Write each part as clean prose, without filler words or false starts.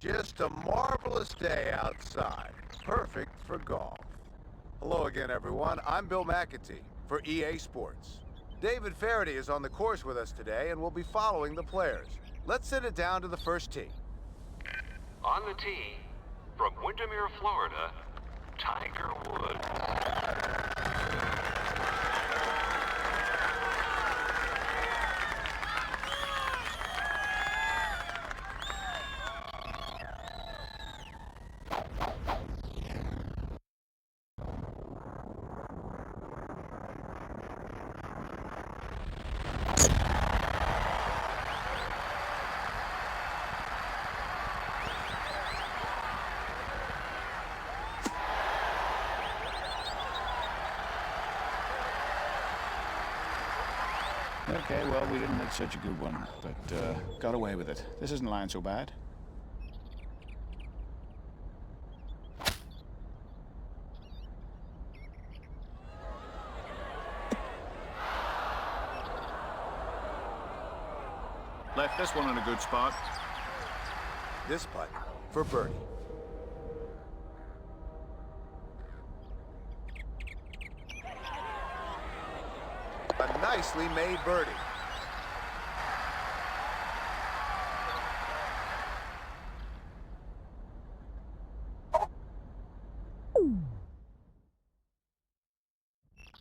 Just a marvelous day outside, perfect for golf. Hello again, everyone. I'm Bill McAtee for EA Sports. David Faraday is on the course with us today and will be following the players. Let's send it down to the first tee. On the tee, from Windermere, Florida, Tiger Woods. Okay, well, we didn't hit such a good one, but got away with it. This isn't lying so bad. Left this one in a good spot. This putt for birdie. A nicely made birdie.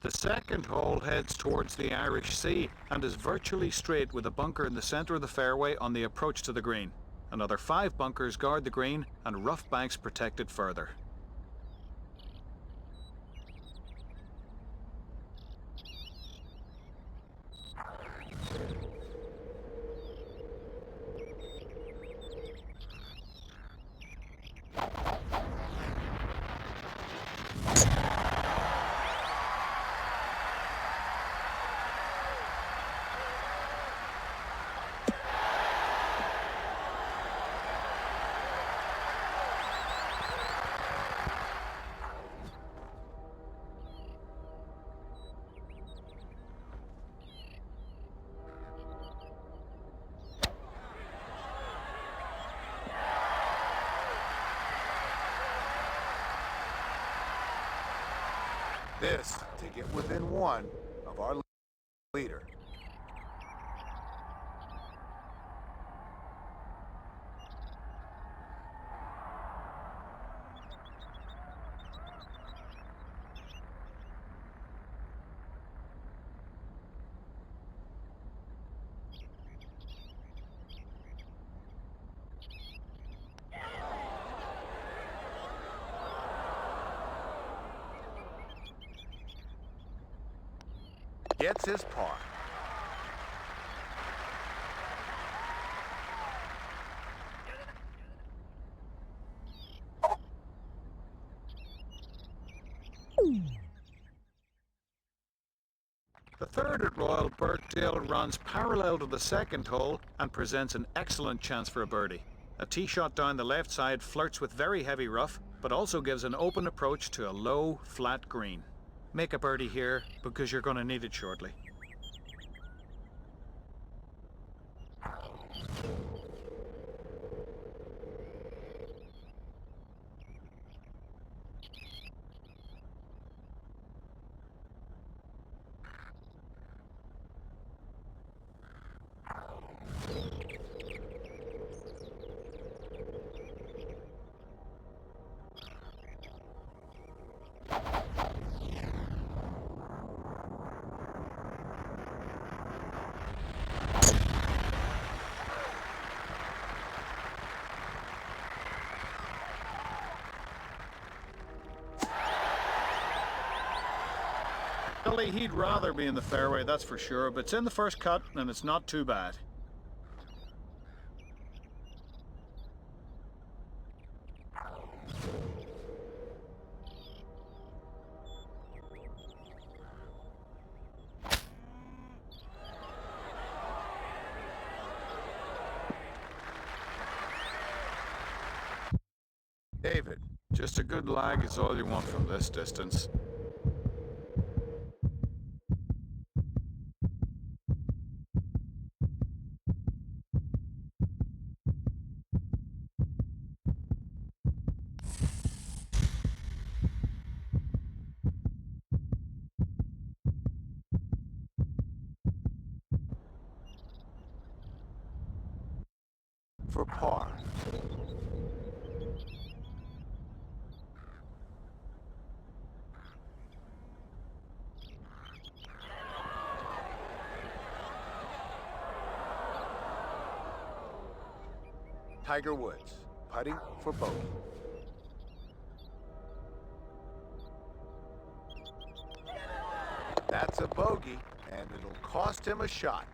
The second hole heads towards the Irish Sea and is virtually straight with a bunker in the center of the fairway on the approach to the green. Another 5 bunkers guard the green and rough banks protect it further. This to get within 1 of our leader. Gets his par. The third at Royal Birkdale runs parallel to the second hole and presents an excellent chance for a birdie. A tee shot down the left side flirts with very heavy rough, but also gives an open approach to a low, flat green. Make a birdie here because you're going to need it shortly. He'd rather be in the fairway, that's for sure, but it's in the first cut and it's not too bad. David. Just a good lag is all you want from this distance. For par. Tiger Woods, putting for bogey. That's a bogey, and it'll cost him a shot.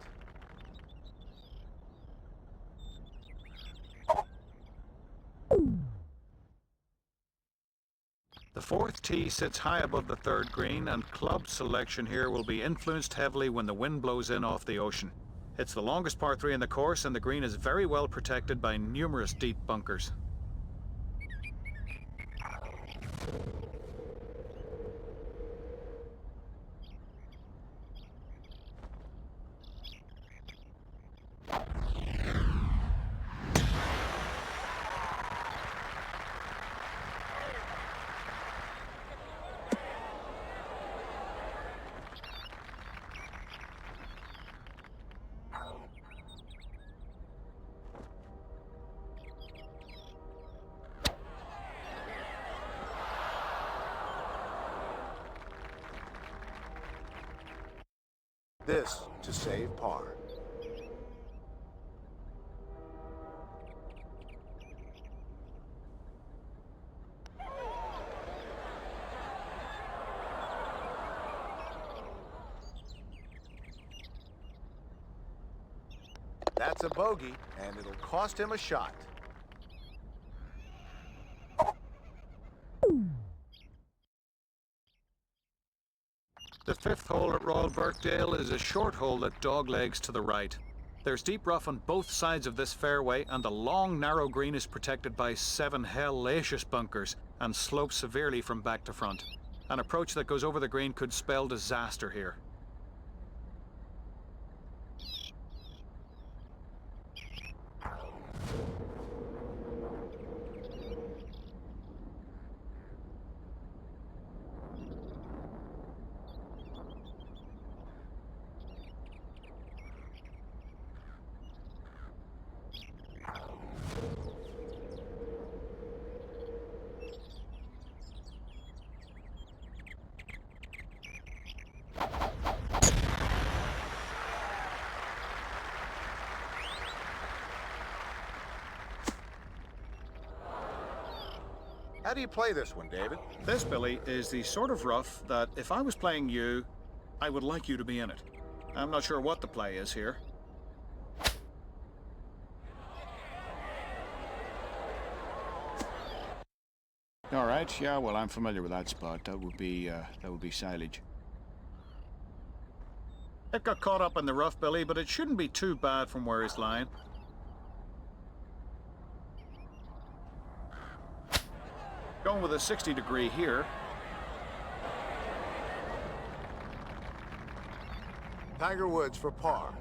The fourth tee sits high above the third green, and club selection here will be influenced heavily when the wind blows in off the ocean. It's the longest par 3 in the course, and the green is very well protected by numerous deep bunkers. This to save par. That's a bogey, and it'll cost him a shot. The fifth hole at Royal Birkdale is a short hole that doglegs to the right. There's deep rough on both sides of this fairway, and the long, narrow green is protected by 7 hellacious bunkers and slopes severely from back to front. An approach that goes over the green could spell disaster here. How do you play this one, David? This, Billy, is the sort of rough that if I was playing you, I would like you to be in it. I'm not sure what the play is here. All right, yeah, well, I'm familiar with that spot. That would be silage. It got caught up in the rough, Billy, but it shouldn't be too bad from where it's lying. Going with a 60-degree here. Tiger Woods for par.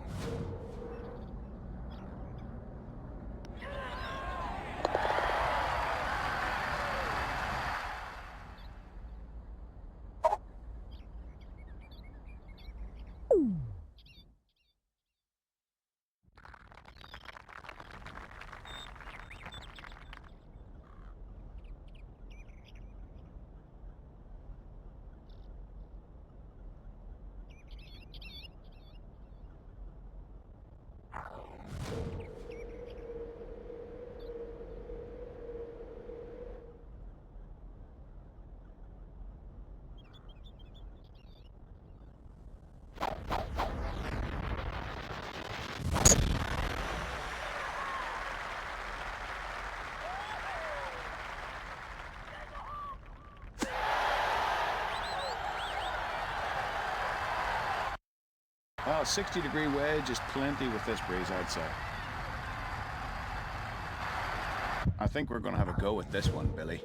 Well, 60-degree wedge is plenty with this breeze, I'd say. I think we're going to have a go with this one, Billy.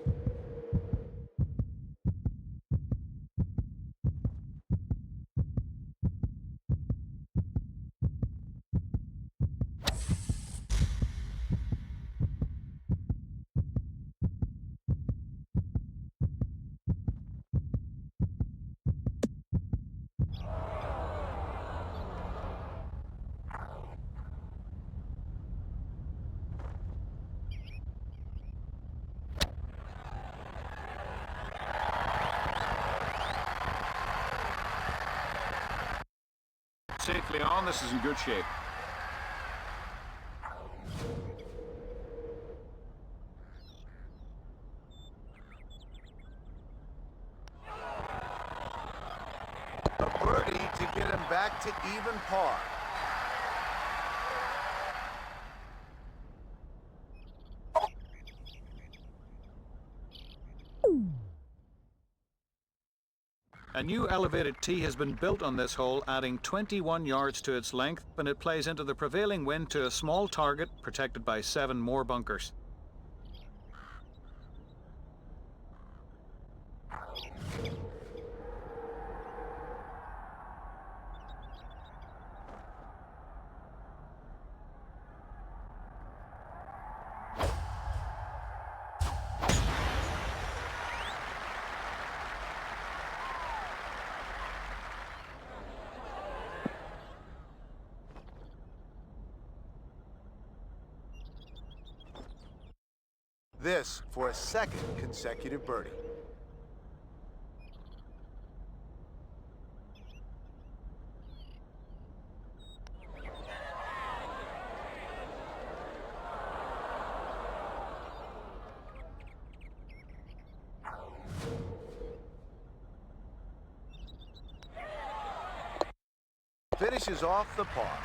Safely on, this is in good shape. A birdie to get him back to even par. A new elevated tee has been built on this hole, adding 21 yards to its length, and it plays into the prevailing wind to a small target protected by 7 more bunkers. This for a second consecutive birdie. Finishes off the par.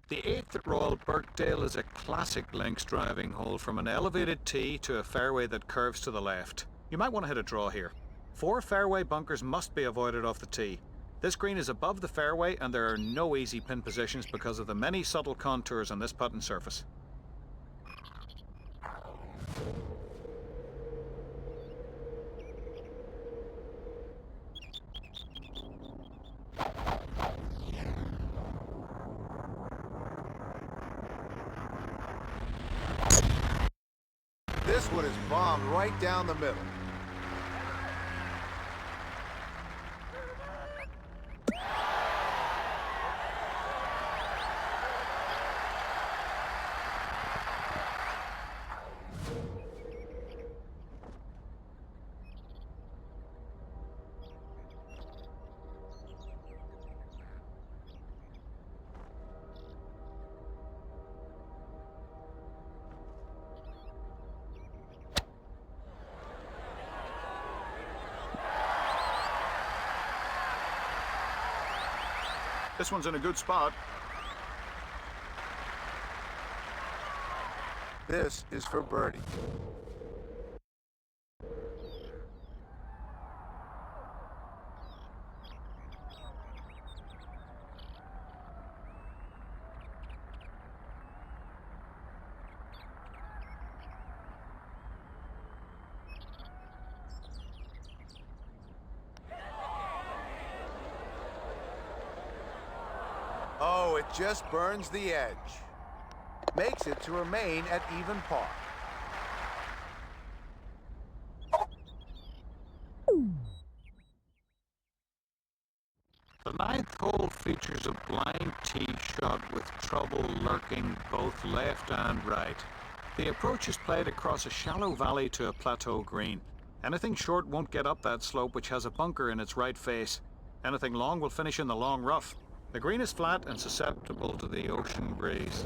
The 8th at Royal Birkdale is a classic links driving hole from an elevated tee to a fairway that curves to the left. You might want to hit a draw here. 4 fairway bunkers must be avoided off the tee. This green is above the fairway and there are no easy pin positions because of the many subtle contours on this putting surface. This one is bombed right down the middle. This one's in a good spot. This is for birdie. Oh, it just burns the edge. Makes it to remain at even par. The 9th hole features a blind tee shot with trouble lurking both left and right. The approach is played across a shallow valley to a plateau green. Anything short won't get up that slope, which has a bunker in its right face. Anything long will finish in the long rough. The green is flat and susceptible to the ocean breeze.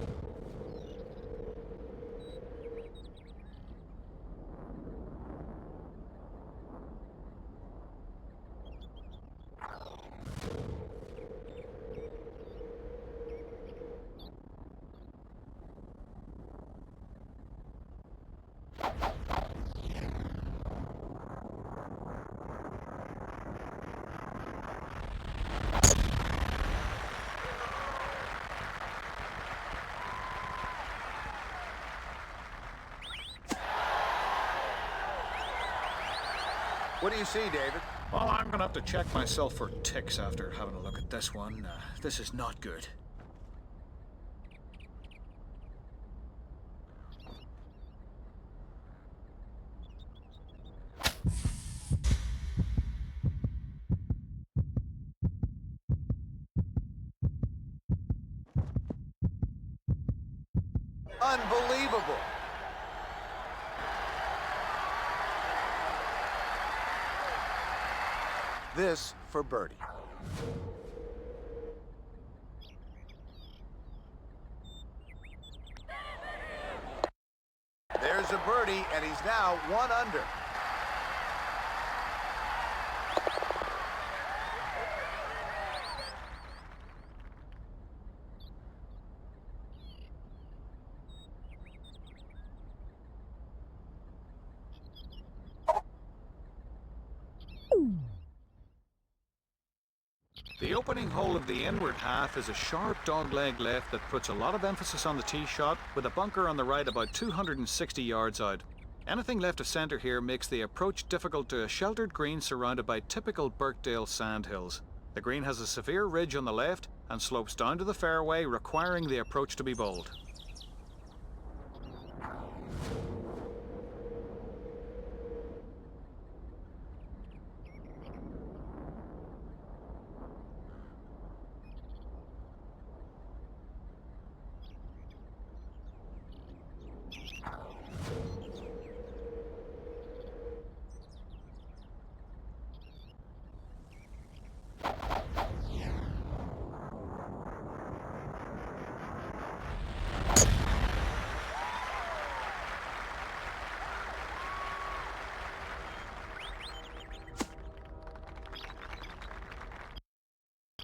What do you see, David? Well, I'm going to have to check myself for ticks after having a look at this one. This is not good. Unbelievable! This for birdie. There's a birdie, and he's now 1 under. The opening hole of the inward half is a sharp dogleg left that puts a lot of emphasis on the tee shot, with a bunker on the right about 260 yards out. Anything left of centre here makes the approach difficult to a sheltered green surrounded by typical Birkdale sandhills. The green has a severe ridge on the left and slopes down to the fairway, requiring the approach to be bold.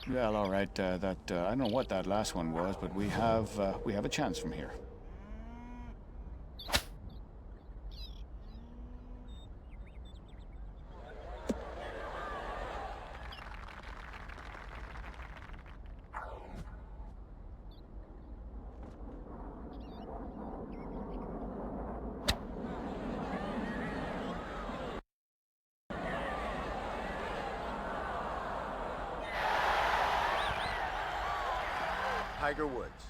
Well, all right. I don't know what that last one was, but we have a chance from here. Tiger Woods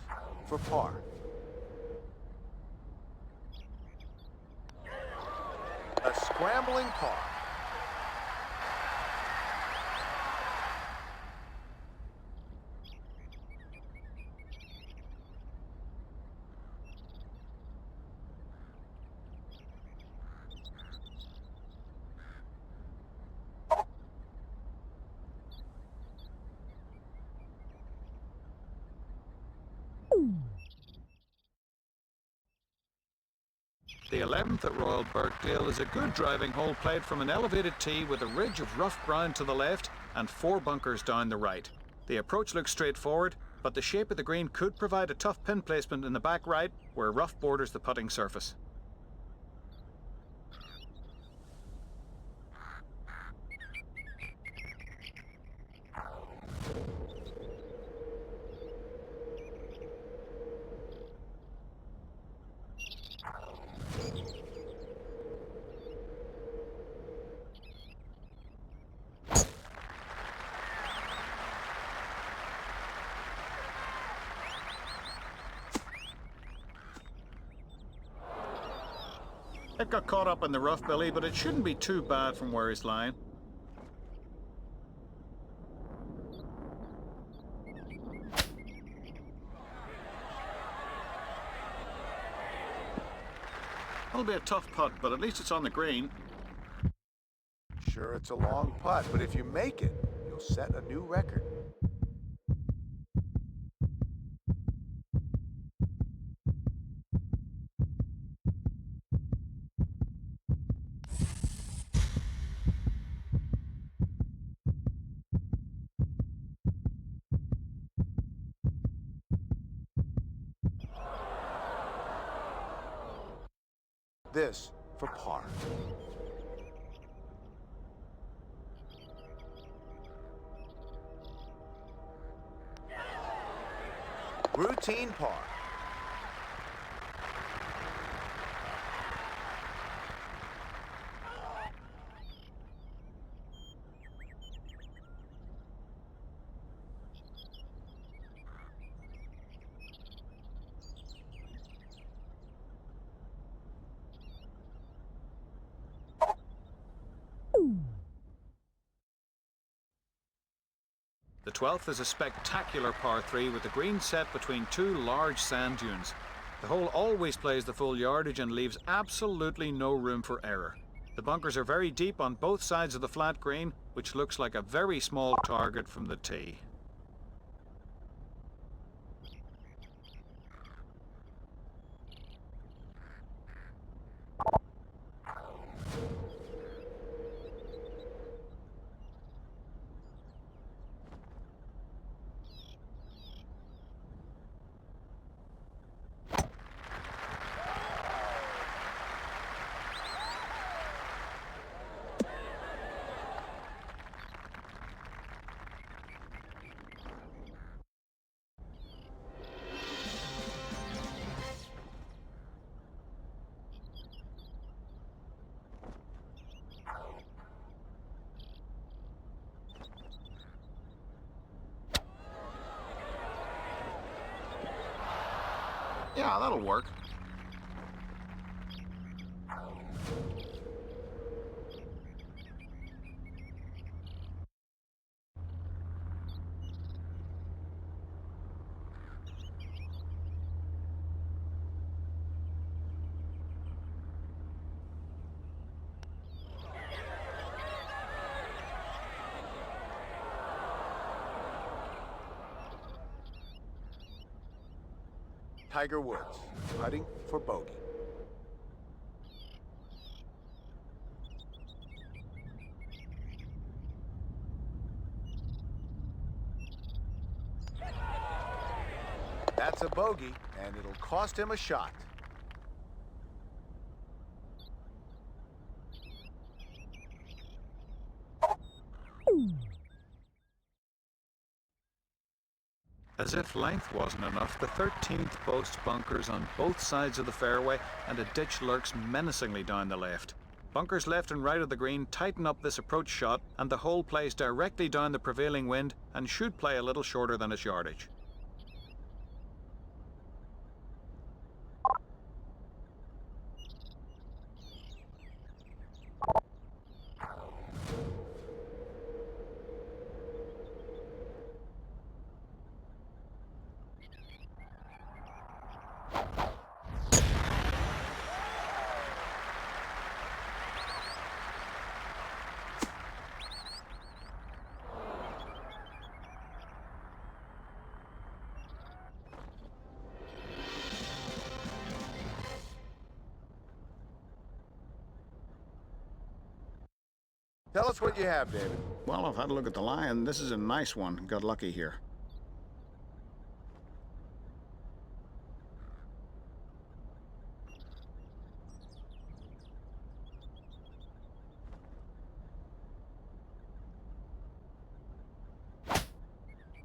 for par. A scrambling par. The 11th at Royal Birkdale is a good driving hole played from an elevated tee with a ridge of rough ground to the left and 4 bunkers down the right. The approach looks straightforward, but the shape of the green could provide a tough pin placement in the back right where rough borders the putting surface. It got caught up in the rough, Billy, but it shouldn't be too bad from where he's lying. It'll be a tough putt, but at least it's on the green. Sure, it's a long putt, but if you make it, you'll set a new record. This for par. Routine par. The 12th is a spectacular par 3 with the green set between two large sand dunes. The hole always plays the full yardage and leaves absolutely no room for error. The bunkers are very deep on both sides of the flat green, which looks like a very small target from the tee. Yeah, that'll work. Tiger Woods, putting for bogey. That's a bogey, and it'll cost him a shot. As if length wasn't enough, the 13th boasts bunkers on both sides of the fairway and a ditch lurks menacingly down the left. Bunkers left and right of the green tighten up this approach shot, and the hole plays directly down the prevailing wind and should play a little shorter than its yardage. Tell us what you have, David. Well, I've had a look at the lie, and this is a nice one. Got lucky here.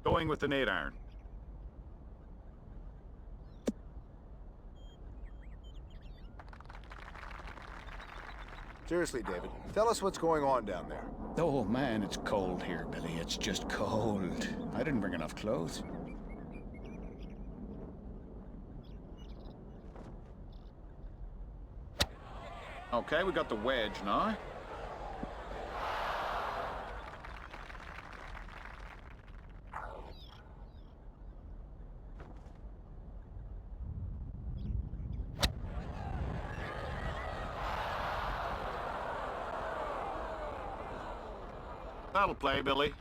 Going with an 8-iron. Seriously, David, tell us what's going on down there. Oh, man, it's cold here, Billy. It's just cold. I didn't bring enough clothes. Okay, we got the wedge now. That'll play, Billy.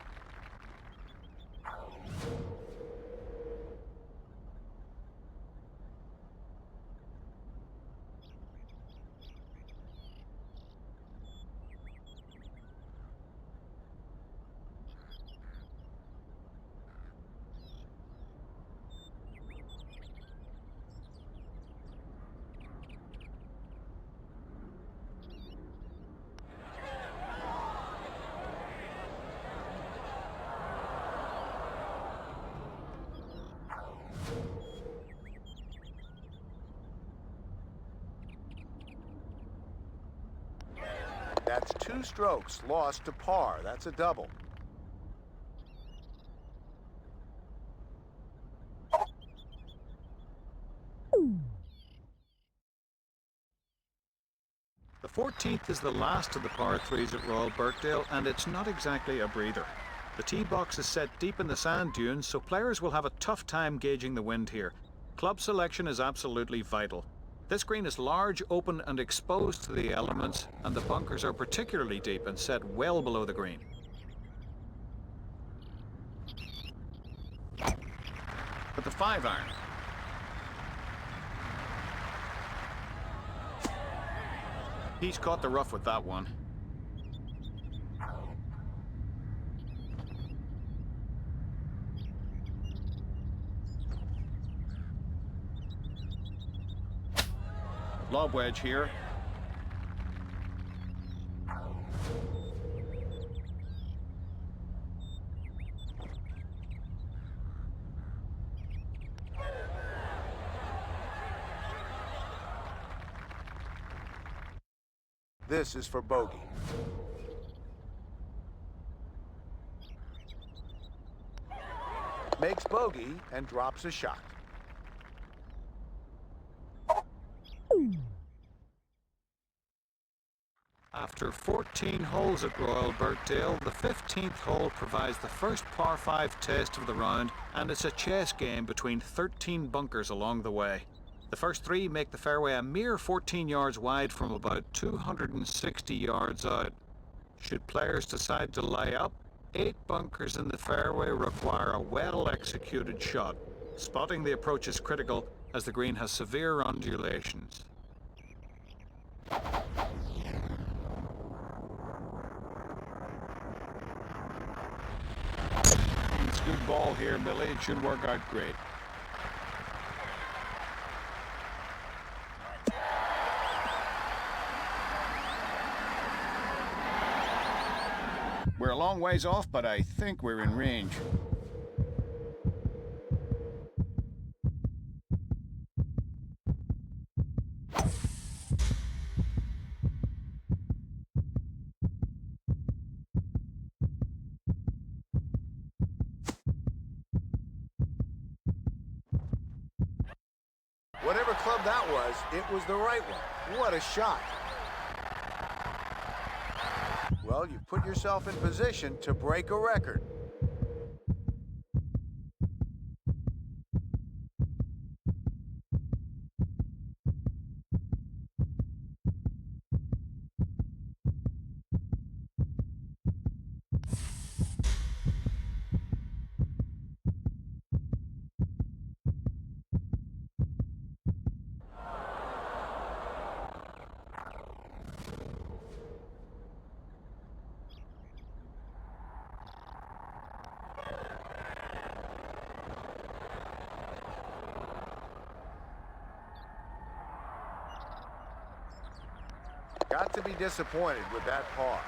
That's 2 strokes lost to par. That's a double. The 14th is the last of the par 3s at Royal Birkdale, and it's not exactly a breather. The tee box is set deep in the sand dunes, so players will have a tough time gauging the wind here. Club selection is absolutely vital. This green is large, open and exposed to the elements, and the bunkers are particularly deep and set well below the green. But the 5-iron. He's caught the rough with that one. Lob wedge here. This is for bogey. Makes bogey and drops a shot. After 14 holes at Royal Birkdale, the 15th hole provides the first par 5 test of the round, and it's a chess game between 13 bunkers along the way. The first 3 make the fairway a mere 14 yards wide from about 260 yards out. Should players decide to lie up, 8 bunkers in the fairway require a well-executed shot. Spotting the approach is critical, as the green has severe undulations. It's a good ball here, Billy. It should work out great. We're a long ways off, but I think we're in range. Whatever club that was, it was the right one. What a shot. Well, you put yourself in position to break a record. Got to be disappointed with that par.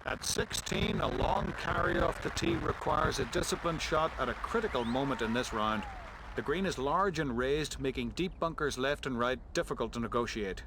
At 16, a long carry off the tee requires a disciplined shot at a critical moment in this round. The green is large and raised, making deep bunkers left and right difficult to negotiate.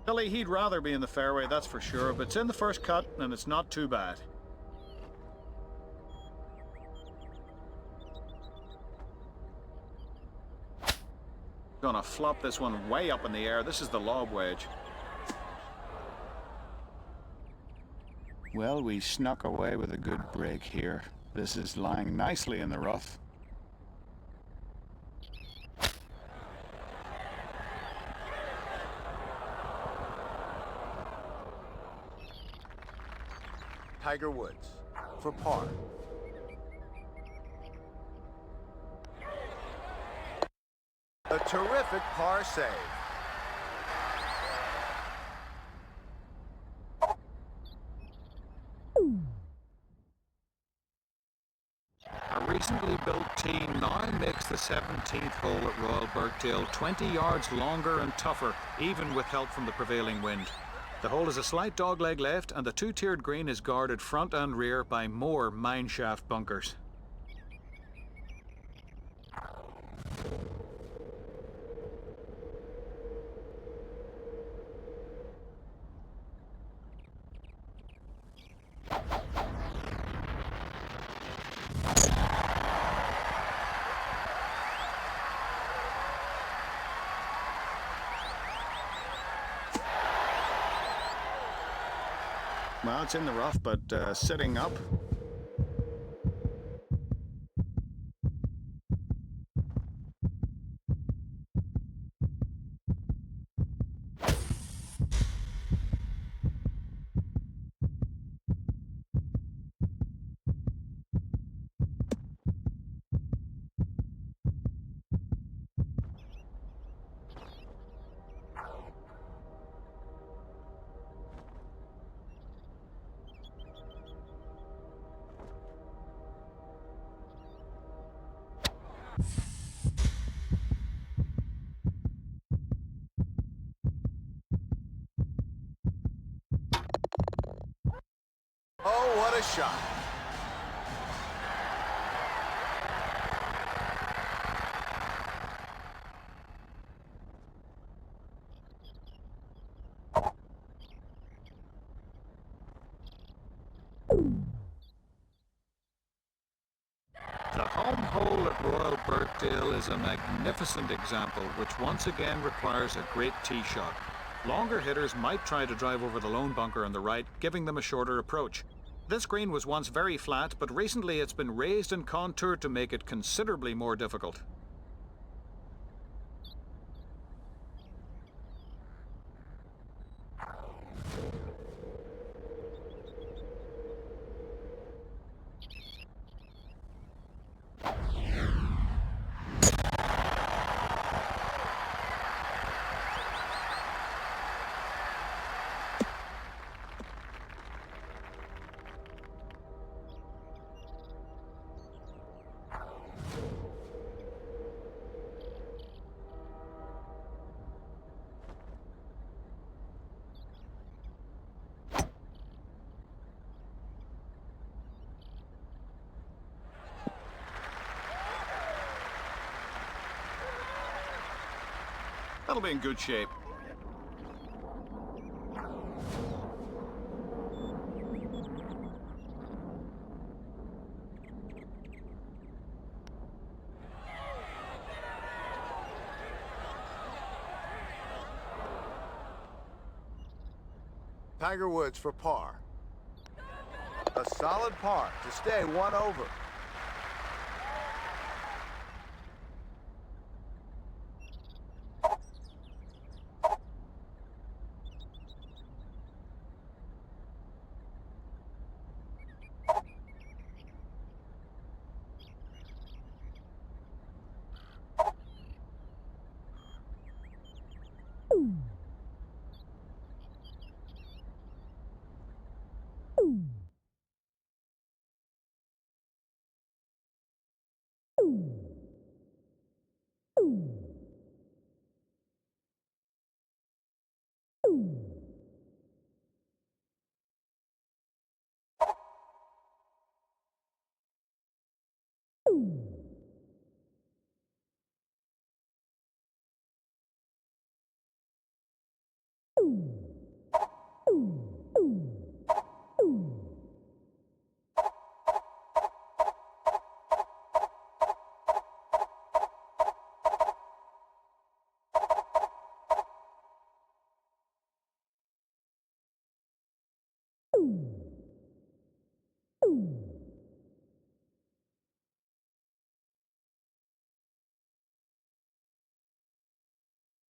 Billy, he'd rather be in the fairway, that's for sure, but it's in the first cut and it's not too bad. Gonna flop this one way up in the air. This is the lob wedge. Well, we snuck away with a good break here. This is lying nicely in the rough. Tiger Woods for par. A terrific par save. A recently built tee now makes the 17th hole at Royal Birkdale 20 yards longer and tougher, even with help from the prevailing wind. The hole is a slight dogleg left, and the two-tiered green is guarded front and rear by more mineshaft bunkers. Well, it's in the rough, but sitting up. Oh, what a shot. The home hole at Royal Birkdale is a magnificent example, which once again requires a great tee shot. Longer hitters might try to drive over the lone bunker on the right, giving them a shorter approach. This green was once very flat, but recently it's been raised and contoured to make it considerably more difficult. That'll be in good shape. Tiger Woods for par. A solid par to stay one over. Ooh.